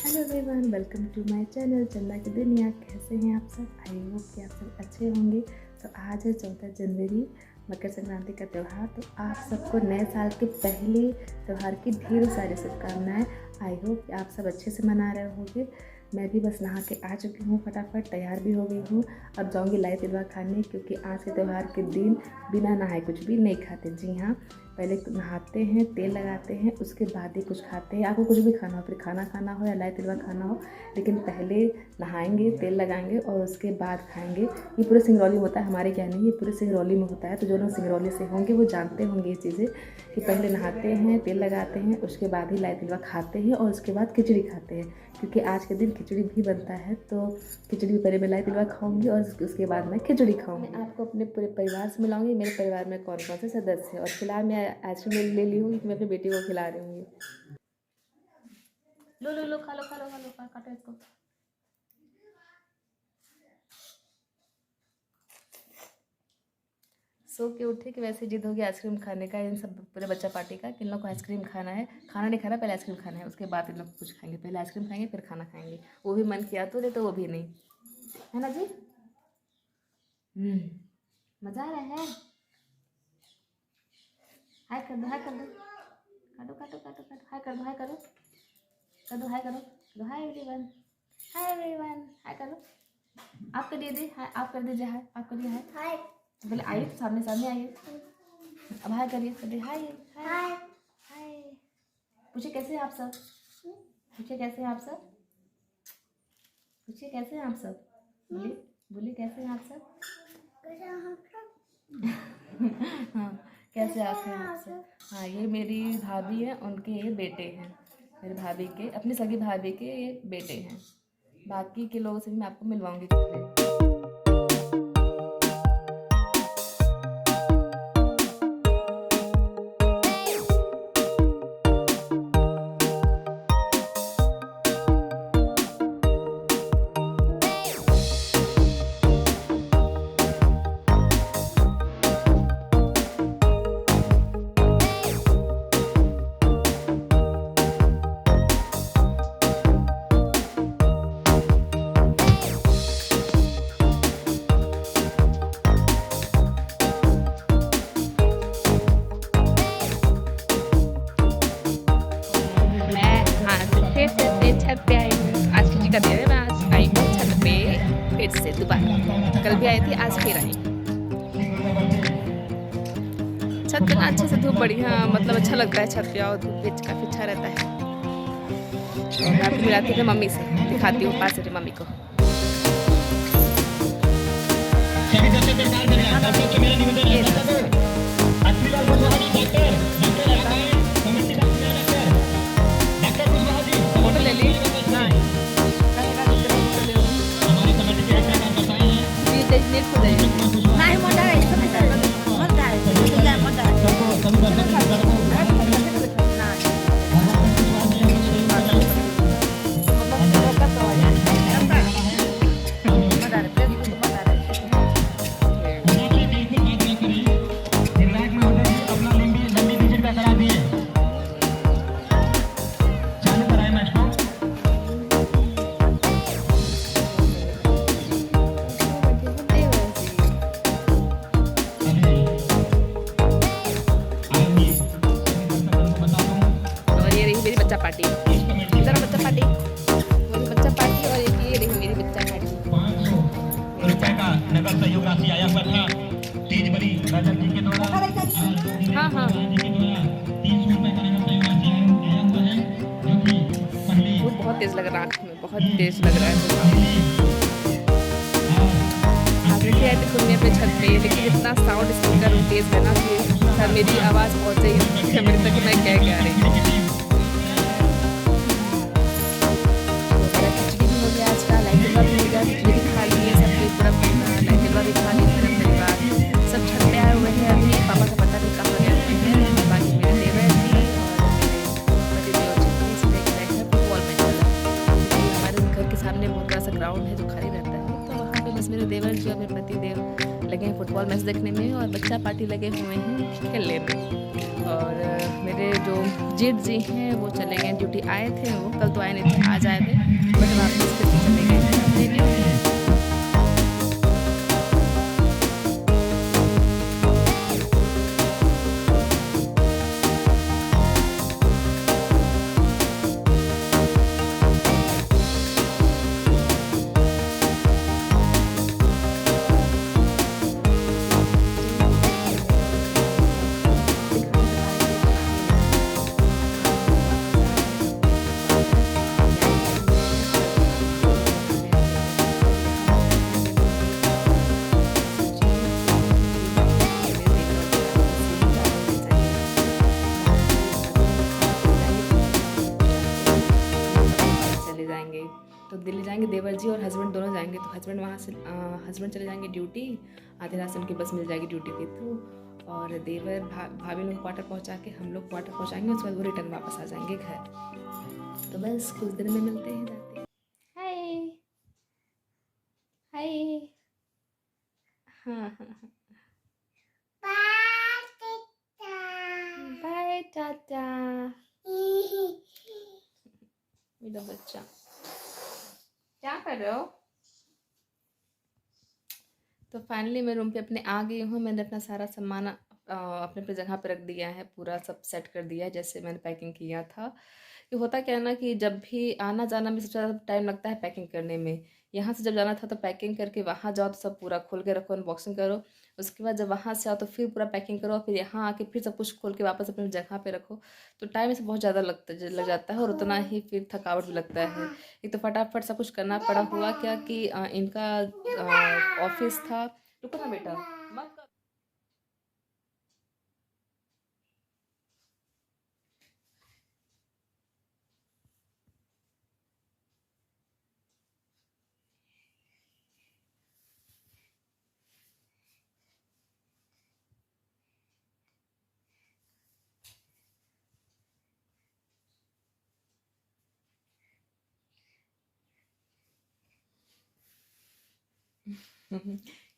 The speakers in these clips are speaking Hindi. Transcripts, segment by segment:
Hello everyone, welcome to my channel Chanda की दुनिया। कैसे हैं आप सब? आई होप कि आप सब अच्छे होंगे। तो आज है 14 जनवरी, मकर संक्रांति का त्यौहार। तो आप सबको नए साल के पहले त्यौहार की ढेर सारी शुभकामनाएं। आई होप कि आप सब अच्छे से मना रहे होंगे। मैं भी बस नहा के आ चुकी हूँ, फटाफट तैयार भी हो गई हूँ। अब जाऊँगी लाई तिलवा खाने, क्योंकि आज के त्यौहार के दिन बिना नहाए कुछ भी नहीं खाते। जी हाँ, पहले नहाते हैं, तेल लगाते हैं, उसके बाद ही कुछ खाते हैं। आपको कुछ भी खाना हो, फिर खाना खाना हो या लाई तिलवा खाना हो, लेकिन पहले नहाएंगे, तेल लगाएंगे और उसके बाद खाएंगे। ये पूरे सिंगरौली में होता है, हमारे क्या नहीं, ये पूरे सिंगरौली में होता है। तो जो लोग सिंगरौली से होंगे वो जानते होंगे ये चीज़ें, कि पहले नहाते हैं, तेल लगाते हैं, उसके बाद ही लाई तिलवा खाते हैं और उसके बाद खिचड़ी खाते हैं, क्योंकि आज के दिन खिचड़ी भी बनता है। तो खिचड़ी भी पहले मैं लाई तिलवा खाऊंगी और उसके बाद मैं खिचड़ी खाऊंगी। मैं आपको अपने पूरे परिवार से मिलाऊंगी, मेरे परिवार में कौन कौन से सदस्य हैं। और फिलहाल मैं आइसक्रीम ले ली हूँ, मैं अपनी बेटी को खिला रही हूँ। लो लो लो, खा लो खा लो खा लो, काटो इसको। सो के उठे कि वैसे जिद हो गया आइसक्रीम खाने का, इन सब पूरे बच्चा पार्टी का, कि इन लोग को आइसक्रीम खाना है। खाना नहीं खाना, पहले आइसक्रीम खाना है, उसके बाद इन लोग कुछ खाएंगे। पहले आइसक्रीम खाएंगे फिर खाना खाएंगे। वो भी मन किया तो नहीं तो वो भी नहीं, है ना जी। मज़ा आ रहा है। हाय कर दो, हाय कर दो, काटो काटो काटो काटो, हाय कर दो, हाय करो, कर दो, हाय करो, करो हाय एवरीवन, हाय एवरीवन, हाय करो। आप कर दीजिए हाय, आप कर दीजिए हाय, आप करिए हाय। हाय पहले आइए, सामने सामने आइए, अब हाय करिए, करिए हाय हाय हाय। पूछिए कैसे हैं आप सब, पूछिए कैसे हैं आप सब, पूछिए कैसे हैं आप सब, बोलिए बोलिए कैसे हैं आप सब। हाँ, कैसे आप हैं आप सब। हाँ, ये मेरी भाभी है, उनके ये बेटे हैं, मेरी भाभी के, अपनी सगी भाभी के ये बेटे हैं। बाकी के लोगों से भी मैं आपको मिलवाऊंगी किसी दिन। छत पे आई हूँ, आज खिचड़ी का दिन है। मैं आज आई हूँ छत पे फिर से दोबारा। कल भी आई थी, आज फिर आई। छत पे ना अच्छे से धूप पड़ी, हाँ मतलब अच्छा लगता है छत पे आओ, धूप भी काफ़ी अच्छा रहता है। और मैं आपको मिलाती हूँ मम्मी से, दिखाती हूँ पास से मम्मी को। फोटो ले ली नहीं मोटा है, मोटा है, मोटा बच्चा पार्टी, इधर बच्चा पार्टी, मेरी बच्चा पार्टी, और एक ये रही मेरी बच्चा पार्टी। रुपए का नगद सहयोग राशि आया हुआ था तेज बड़ी राजन जी के द्वारा। हाँ हाँ, 300 रुपए का नगद सहयोग राशि आया हुआ है, जो कि पहले वो बहुत तेज लग रहा है, आँख में बहुत तेज लग रहा है। आगे आए थे घूमने पे छत पे, लेकिन इतना साउंड स्पीकर तेज है ना कि मेरी आवाज़ पहुँच गई मेरे तक, मैं क्या कह रही हूँ। खिचड़ी खा लिए सबके, पूरा लाई तिलवा भी खा लिए, मेरा परिवार सब छत पे आए हुए हैं। अभी पापा का पता नहीं कहाँ गया है। बाकी मेरे देवर जी और मेरे पति फुटबॉल में चला, क्योंकि हमारे घर के सामने बहुत बड़ा सा ग्राउंड है जो खाली रहता है। तो वहाँ पे बस मेरे देवर जी और मेरे पति देव लगे गए हैं फुटबॉल मैच देखने में और बच्चा पार्टी लगे हुए हैं खेलने में। और मेरे जो जेठ जी हैं वो चले गए ड्यूटी, आए थे वो, कल तो आए नहीं थे, आज आए थे, बट वापस फिर से चले गए हैं अपनी ड्यूटी। तो दिल्ली जाएंगे, देवर जी और हस्बैंड दोनों जाएंगे। तो हस्बैंड वहाँ से हस्बैंड चले जाएंगे ड्यूटी, आधे रास्ते उनकी बस मिल जाएगी ड्यूटी के थ्रू। और देवर भाभी लोग क्वार्टर पहुँचा के हम लोग क्वार्टर पहुँचाएंगे, उसके बाद वो रिटर्न वापस आ जाएंगे घर। तो बस कुछ दिन में मिलते हैं, जाते हैं। हाय हाय, हाँ हाँ बाय टाटा मेरा बच्चा, क्या कर रहे हो? तो फाइनली मैं रूम पे अपने आ गई हूँ। मैंने अपना सारा सामान अपने अपने जगह पे रख दिया है, पूरा सब सेट कर दिया है जैसे मैंने पैकिंग किया था। ये होता क्या है ना कि जब भी आना जाना में सबसे ज़्यादा टाइम लगता है पैकिंग करने में। यहाँ से जब जाना था तो पैकिंग करके वहाँ जाओ तो सब पूरा खोल के रखो, अनबॉक्सिंग करो। उसके बाद जब वहाँ से आओ तो फिर पूरा पैकिंग करो, फिर यहाँ आके फिर सब कुछ खोल के वापस अपनी जगह पे रखो। तो टाइम इसे बहुत ज़्यादा लग जाता है और उतना ही फिर थकावट भी लगता है। एक तो फटाफट सब कुछ करना पड़ा। हुआ क्या कि इनका ऑफिस था। रुको ना बेटा, मत कर।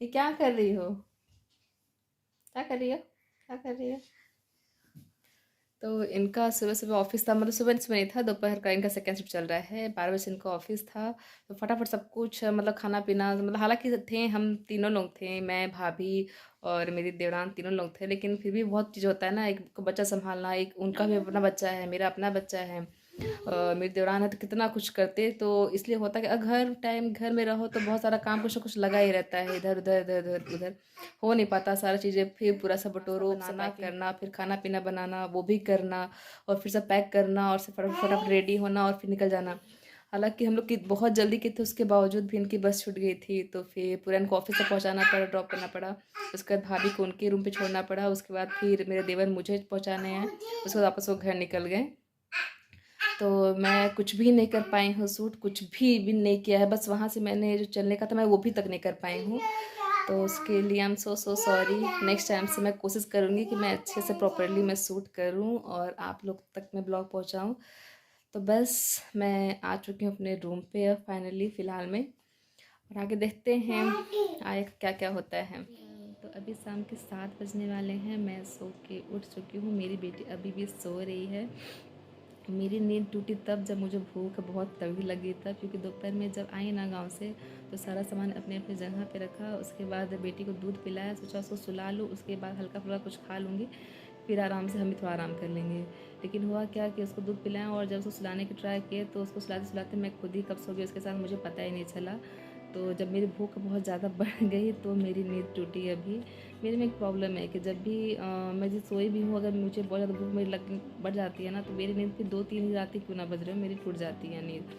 ये क्या कर रही हो? क्या कर रही हो? क्या कर रही हो? तो इनका सुबह सुबह ऑफिस था, मतलब सुबह सुबह नहीं था, दोपहर का इनका सेकेंड शिफ्ट चल रहा है। 12 बजे इनका ऑफिस था। तो फटाफट सब कुछ मतलब खाना पीना, मतलब हालांकि थे हम तीनों लोग थे, मैं भाभी और मेरी देवरान, तीनों लोग थे। लेकिन फिर भी बहुत चीज़ होता है ना, एक को बच्चा संभालना, एक उनका भी अपना बच्चा है, मेरा अपना बच्चा है, मेरी देवरान है, तो कितना कुछ करते। तो इसलिए होता है कि अगर टाइम घर में रहो तो बहुत सारा काम कुछ ना कुछ लगा ही रहता है, इधर उधर इधर उधर उधर, हो नहीं पाता सारा चीज़ें। फिर पूरा सब बटोरो, बनाना करना, फिर खाना पीना बनाना, वो भी करना, और फिर सब पैक करना, और फिर फटाफट फटाफट रेडी होना और फिर निकल जाना। हालांकि हम लोग की बहुत जल्दी के थे, उसके बावजूद भी इनकी बस छूट गई थी। तो फिर पूरा इनको ऑफिस तक पहुंचाना पड़ा, ड्रॉप करना पड़ा। उसके बाद भाभी को उनके रूम पे छोड़ना पड़ा। उसके बाद फिर मेरे देवर मुझे पहुंचाने हैं। उसके बाद वापस वो घर निकल गए। तो मैं कुछ भी नहीं कर पाई हूँ, सूट कुछ भी नहीं किया है। बस वहाँ से मैंने जो चलने का था मैं वो भी तक नहीं कर पाई हूँ। तो उसके लिए I am so sorry. Next time से मैं कोशिश करूँगी कि मैं अच्छे से प्रॉपरली मैं सूट करूँ और आप लोग तक मैं ब्लॉग पहुँचाऊँ। तो बस मैं आ चुकी हूँ अपने रूम पे अब फाइनली फ़िलहाल में, और आगे देखते हैं आगे क्या क्या होता है। तो अभी शाम के 7 बजने वाले हैं, मैं सो के उठ चुकी हूँ। मेरी बेटी अभी भी सो रही है। मेरी नींद टूटी तब जब मुझे भूख बहुत तभी लगी तब, क्योंकि दोपहर में जब आई ना गांव से तो सारा सामान अपने अपने जगह पे रखा। उसके बाद बेटी को दूध पिलाया, सोचा उसको सुला लूँ, उसके बाद हल्का फुल्का कुछ खा लूँगी, फिर आराम से हम भी थोड़ा आराम कर लेंगे। लेकिन हुआ क्या कि उसको दूध पिलाया और जब उसको सुलाने की ट्राई किए तो उसको सुलाते सुलाते मैं खुद ही कब सो गई उसके साथ, मुझे पता ही नहीं चला। तो जब मेरी भूख बहुत ज़्यादा बढ़ गई तो मेरी नींद टूटी। अभी मेरे में एक प्रॉब्लम है कि जब भी मैं जो सोई भी हूँ, अगर मुझे बहुत ज़्यादा भूख मेरी लग बढ़ जाती है ना, तो मेरी नींद फिर 2-3 रात ही क्यों ना बज रहे हो, मेरी टूट जाती है नींद।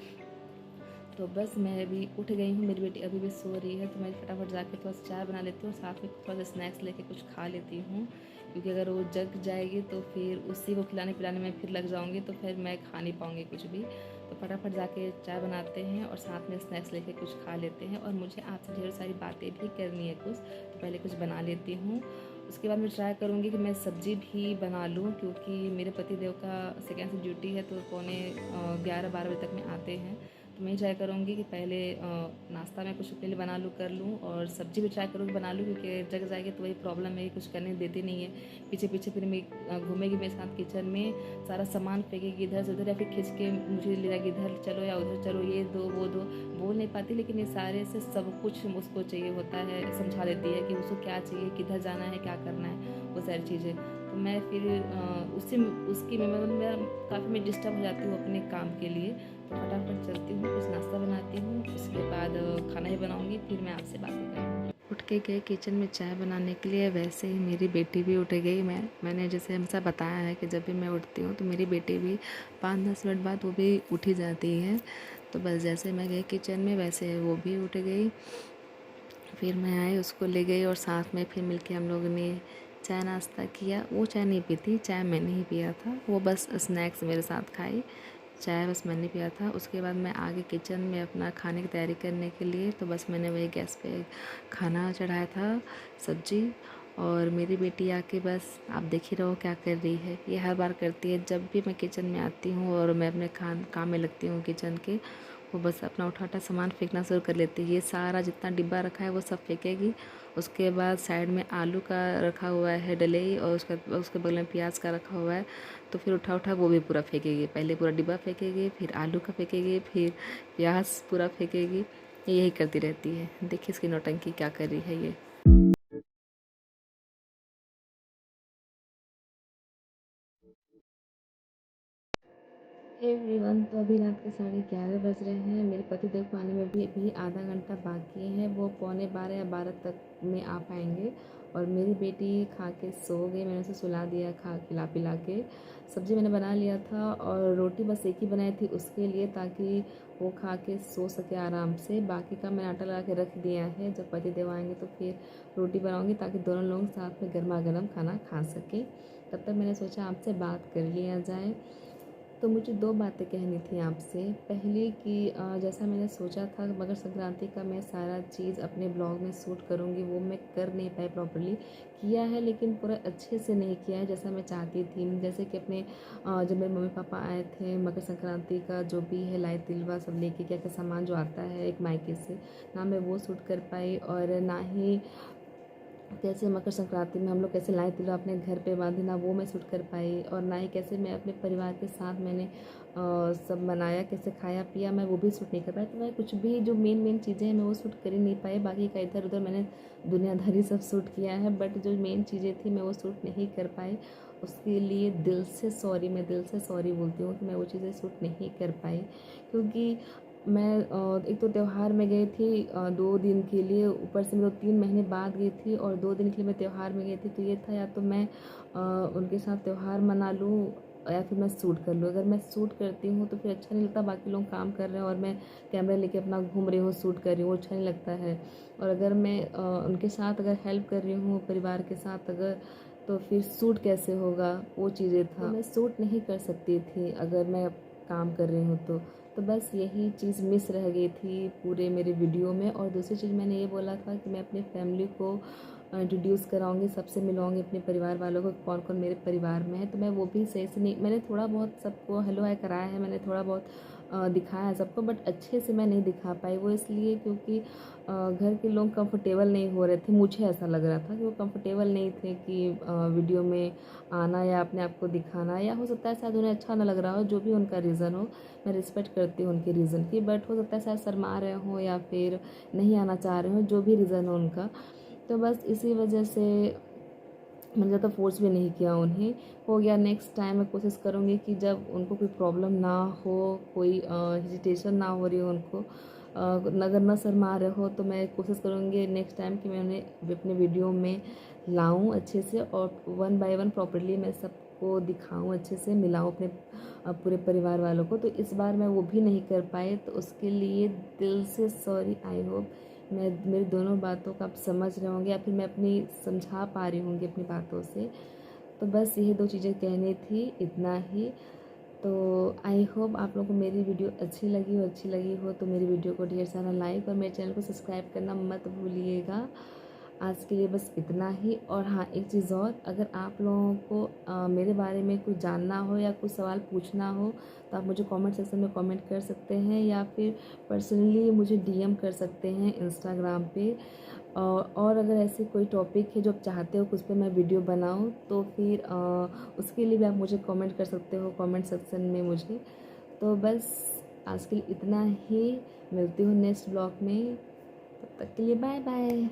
तो बस मैं अभी उठ गई हूँ, मेरी बेटी अभी भी सो रही है। तो मैं फटाफट जाके थोड़ा सा चाय बना लेती हूँ और साथ में थोड़ा सा स्नैक्स लेके कुछ खा लेती हूँ, क्योंकि अगर वो जग जाएगी तो फिर उसी को खिलाने पिलाने में फिर लग जाऊँगी, तो फिर मैं खा नहीं पाऊँगी कुछ भी। तो फटाफट जाके चाय बनाते हैं और साथ में स्नैक्स लेके कुछ खा लेते हैं। और मुझे आपसे ढेर सारी बातें भी करनी है कुछ, तो पहले कुछ बना लेती हूँ। उसके बाद मैं ट्राई करूँगी कि मैं सब्ज़ी भी बना लूँ, क्योंकि मेरे पति देव का सेकेंड से ड्यूटी है, तो 11-12 बजे तक में आते हैं। तो मैं ट्राई करूँगी कि पहले नाश्ता मैं कुछ पहले बना लूँ, कर लूँ, और सब्ज़ी भी ट्राई करूँगी बना लूँ, क्योंकि जग जाएगी तो वही प्रॉब्लम है, कुछ करने देती नहीं है। पीछे पीछे फिर मैं घूमेगी मेरे साथ किचन में, सारा सामान फेंकेगी इधर से उधर, या फिर खींच के मुझे ले जाएगी इधर चलो या उधर चलो, ये दो वो दो। बोल नहीं पाती, लेकिन ये सारे से सब कुछ उसको चाहिए होता है, समझा देती है कि उसको क्या चाहिए, किधर जाना है, क्या करना है, वो सारी चीज़ें। तो मैं फिर उसकी मैं काफ़ी मैं डिस्टर्ब हो जाती हूँ अपने काम के लिए। तो फटाफट चलती हूँ, कुछ नाश्ता बनाती हूँ, उसके बाद खाना ही बनाऊँगी, फिर मैं आपसे बातें करूँगी। उठ के गए किचन में चाय बनाने के लिए, वैसे ही मेरी बेटी भी उठ गई। मैंने जैसे हमसे बताया है कि जब भी मैं उठती हूँ तो मेरी बेटी भी 5-10 मिनट बाद वो भी उठ ही जाती है। तो बस जैसे मैं गई किचन में वैसे वो भी उठ गई। फिर मैं आई, उसको ले गई, और साथ में फिर मिलके हम लोगों ने चाय नाश्ता किया। वो चाय नहीं पीती, चाय मैंने ही पिया था, वो बस स्नैक्स मेरे साथ खाई, चाय बस मैंने पिया था। उसके बाद मैं आगे किचन में अपना खाने की तैयारी करने के लिए, तो बस मैंने वही गैस पे खाना चढ़ाया था, सब्जी। और मेरी बेटी आके बस आप देख ही रहो क्या कर रही है। ये हर बार करती है जब भी मैं किचन में आती हूँ और मैं अपने काम में लगती हूँ किचन के, वो बस अपना उठा सामान फेंकना शुरू कर लेती है। ये सारा जितना डिब्बा रखा है वो सब फेंकेगी। उसके बाद साइड में आलू का रखा हुआ है डलेई, और उसके बगल में प्याज का रखा हुआ है, तो फिर उठा वो भी पूरा फेंकेगी। पहले पूरा डिब्बा फेंकेगी, फिर आलू का फेंकेगी, फिर प्याज पूरा फेंकेगी। ये यही करती रहती है। देखिए इसकी नौटंकी क्या कर रही है ये। एवरीवन, तो अभी रात के 11:30 बज रहे हैं। मेरे पति देव को आने में भी आधा घंटा बाकी है। वो 11:15 या 12 तक में आ पाएंगे। और मेरी बेटी खा के सो गई, मैंने उसे सुला दिया खा खिला पिला के। सब्ज़ी मैंने बना लिया था, और रोटी बस एक ही बनाई थी उसके लिए, ताकि वो खा के सो सके आराम से। बाकी का मैंने आटा लगा के रख दिया है, जब पति देव आएंगे तो फिर रोटी बनाऊँगी, ताकि दोनों लोग साथ में गर्मा गर्म खाना खा सकें। तब तक मैंने सोचा आपसे बात कर लिया जाए। तो मुझे 2 बातें कहनी थी आपसे। पहली कि जैसा मैंने सोचा था मकर संक्रांति का मैं सारा चीज़ अपने ब्लॉग में शूट करूँगी, वो मैं कर नहीं पाई प्रॉपर्ली। किया है लेकिन पूरा अच्छे से नहीं किया है जैसा मैं चाहती थी। जैसे कि अपने जब मेरे मम्मी पापा आए थे, मकर संक्रांति का जो भी है लाई तिलवा सब लेके क्या-क्या सामान जो आता है एक मायके से, ना मैं वो शूट कर पाई, और ना ही कैसे मकर संक्रांति में हम लोग कैसे लाई तिलवा अपने घर पे बांधे, ना वो मैं शूट कर पाई। और ना ही कैसे मैं अपने परिवार के साथ मैंने सब मनाया, कैसे खाया पिया, मैं वो भी शूट नहीं कर पाई। तो मैं कुछ भी जो मेन चीज़ें हैं मैं वो शूट कर ही नहीं पाई। बाकी का इधर उधर मैंने दुनियादारी सब शूट किया है, बट जो मेन चीज़ें थी मैं वो शूट नहीं कर पाई। उसके लिए दिल से सॉरी, मैं दिल से सॉरी बोलती हूँ कि मैं वो चीज़ें शूट नहीं कर पाई। क्योंकि मैं एक तो त्योहार में गई थी 2 दिन के लिए, ऊपर से मैं 3 महीने बाद गई थी, और 2 दिन के लिए मैं त्योहार में गई थी। तो ये था या तो मैं उनके साथ त्योहार मना लूँ, या फिर मैं शूट कर लूँ। अगर मैं शूट करती हूँ तो फिर अच्छा नहीं लगता, बाकी लोग काम कर रहे हैं और मैं कैमरा लेके अपना घूम रही हूँ, शूट कर रही हूँ, अच्छा नहीं लगता है। और अगर मैं उनके साथ अगर हेल्प कर रही हूँ परिवार के साथ अगर, तो फिर शूट कैसे होगा, वो चीज़ें था। तो मैं शूट नहीं कर सकती थी अगर मैं काम कर रही हूँ तो बस यही चीज़ मिस रह गई थी पूरे मेरे वीडियो में। और दूसरी चीज़ मैंने ये बोला था कि मैं अपनी फैमिली को इंट्रोड्यूस कराऊंगी, सबसे मिलवाऊंगी अपने परिवार वालों को, कौन कौन मेरे परिवार में है। तो मैं वो भी सही से नहीं, मैंने थोड़ा बहुत सबको हेलो हाय कराया है, मैंने थोड़ा बहुत दिखाया है सबको, बट अच्छे से मैं नहीं दिखा पाई। वो इसलिए क्योंकि घर के लोग कंफर्टेबल नहीं हो रहे थे, मुझे ऐसा लग रहा था कि वो कंफर्टेबल नहीं थे कि वीडियो में आना या अपने आप को दिखाना, या हो सकता है शायद उन्हें अच्छा ना लग रहा हो, जो भी उनका रीज़न हो। मैं रिस्पेक्ट करती हूँ उनके रीज़न की, बट हो सकता है शायद शर्मा रहे हों या फिर नहीं आना चाह रहे हों, जो भी रीज़न हो उनका। तो बस इसी वजह से मैंने ज़्यादा फोर्स भी नहीं किया उन्हें। हो गया, नेक्स्ट टाइम मैं कोशिश करूँगी कि जब उनको कोई प्रॉब्लम ना हो, कोई हेजिटेशन ना हो रही हो उनको, अगर न शर्मा रहे हो, तो मैं कोशिश करूँगी नेक्स्ट टाइम कि मैं उन्हें अपने वीडियो में लाऊं अच्छे से, और 1 बाय 1 प्रॉपर्ली मैं सबको दिखाऊं, अच्छे से मिलाऊं अपने पूरे परिवार वालों को। तो इस बार मैं वो भी नहीं कर पाई, तो उसके लिए दिल से सॉरी। आई होप मैं मेरी दोनों बातों को आप समझ रहे होंगे, या फिर मैं अपनी समझा पा रही होंगी अपनी बातों से। तो बस यही 2 चीज़ें कहनी थी, इतना ही। तो आई होप आप लोगों को मेरी वीडियो अच्छी लगी हो तो मेरी वीडियो को ढेर सारा लाइक और मेरे चैनल को सब्सक्राइब करना मत भूलिएगा। आज के लिए बस इतना ही। और हाँ, एक चीज़ और, अगर आप लोगों को मेरे बारे में कुछ जानना हो या कुछ सवाल पूछना हो तो आप मुझे कमेंट सेक्शन में कमेंट कर सकते हैं या फिर पर्सनली मुझे डीएम कर सकते हैं इंस्टाग्राम पे। और अगर ऐसे कोई टॉपिक है जो आप चाहते हो कि उस पर मैं वीडियो बनाऊं तो फिर उसके लिए भी आप मुझे कमेंट कर सकते हो कमेंट सेक्शन में मुझे। तो बस आज के लिए इतना ही, मिलती हूँ नेक्स्ट ब्लॉग में, तब तक के लिए बाय बाय।